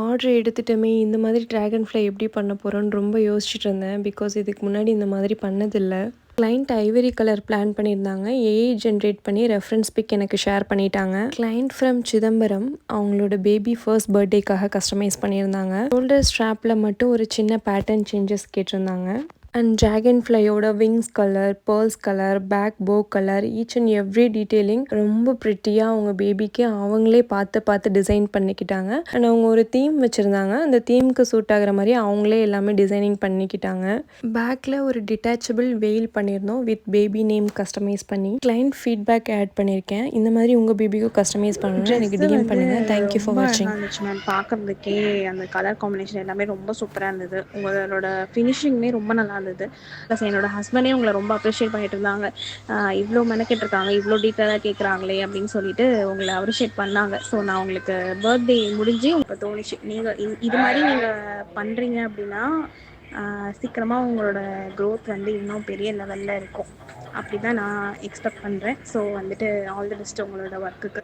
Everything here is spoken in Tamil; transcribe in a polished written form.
ஆர்டர் எடுத்துட்டோமே! இந்த மாதிரி டிராகன் ஃப்ளை எப்படி பண்ண போறோம்ன்னு ரொம்ப யோசிச்சுட்டு இருந்தேன். பிகாஸ் இதுக்கு முன்னாடி இந்த மாதிரி பண்ணதில்ல. கிளையண்ட் ஐவரி கலர் பிளான் பண்ணியிருந்தாங்க. ஏஐ ஜென்ரேட் பண்ணி ரெஃபரன்ஸ் பிக் எனக்கு ஷேர் பண்ணிட்டாங்க. கிளையண்ட் ஃப்ரம் சிதம்பரம் அவங்களோட பேபி ஃபர்ஸ்ட் பர்த்டேக்காக கஸ்டமைஸ் பண்ணியிருந்தாங்க. ஷோல்டர் ஸ்ட்ராப்பில் மட்டும் ஒரு சின்ன பேட்டர்ன் சேஞ்சஸ் கேட்டிருந்தாங்க. அண்ட் டிராகன் ஃப்ளையோட wings colour, pearls colour, back bow colour, each and every detailing ரொம்ப ப்ரிட்டியாக அவங்க பேபிக்கு அவங்களே பார்த்து பார்த்து டிசைன் பண்ணிக்கிட்டாங்க. அண்ட் அவங்க ஒரு தீம் வச்சுருந்தாங்க. அந்த தீமுக்கு சூட் ஆகிற மாதிரி அவங்களே எல்லாமே டிசைனிங் பண்ணிக்கிட்டாங்க. பேக்கில் ஒரு டிட்டாச்சபிள் வெயில் பண்ணியிருந்தோம் வித் பேபி நேம் கஸ்டமைஸ் பண்ணி. கிளைண்ட் ஃபீட்பேக் ஆட் பண்ணியிருக்கேன். இந்த மாதிரி உங்கள் பேபிக்கும் கஸ்டமைஸ் பண்ணணும்னா எனக்கு ட்ரெஸ்ஸு டிஎம் வந்து பண்ணுங்கள். தேங்க்யூ ஃபார் ரொம்ப அழகா வாட்சிங். இருந்துச்சு மேம். பார்க்கறதுக்கே அந்த கலர் காம்பினேஷன் எல்லாமே ரொம்ப சூப்பரா இருந்தது. உங்களோட ஃபினிஷிங்குமே ரொம்ப நல்லா இருந்தது. ப்ளஸ் என்னோட ஹஸ்பண்டே உங்கள ரொம்ப அப்ரிஷியேட் பண்ணிட்டு இருந்தாங்க. இவ்ளோ மெனக்கெட்டுருக்காங்க, இவ்ளோ டீட்டெயிலா கேட்குறாங்களே அப்படின்னு சொல்லிட்டு உங்கள அப்ரிஷியேட் பண்ணாங்க. ஸோ நான் உங்களுக்கு பர்த்டே முடிஞ்சு இப்போ தோணுச்சு, நீங்க இது மாரி நீங்க பண்றீங்க அப்படின்னா, சீக்கிரமா உங்களோட க்ரோத் வந்து இன்னும் பெரிய லெவல்ல இருக்கும். அப்படி தான் நான் எக்ஸ்பெக்ட் பண்றேன். ஸோ வந்துட்டு ஆல் தி பெஸ்ட் உங்களோட ஒர்க்குக்கு.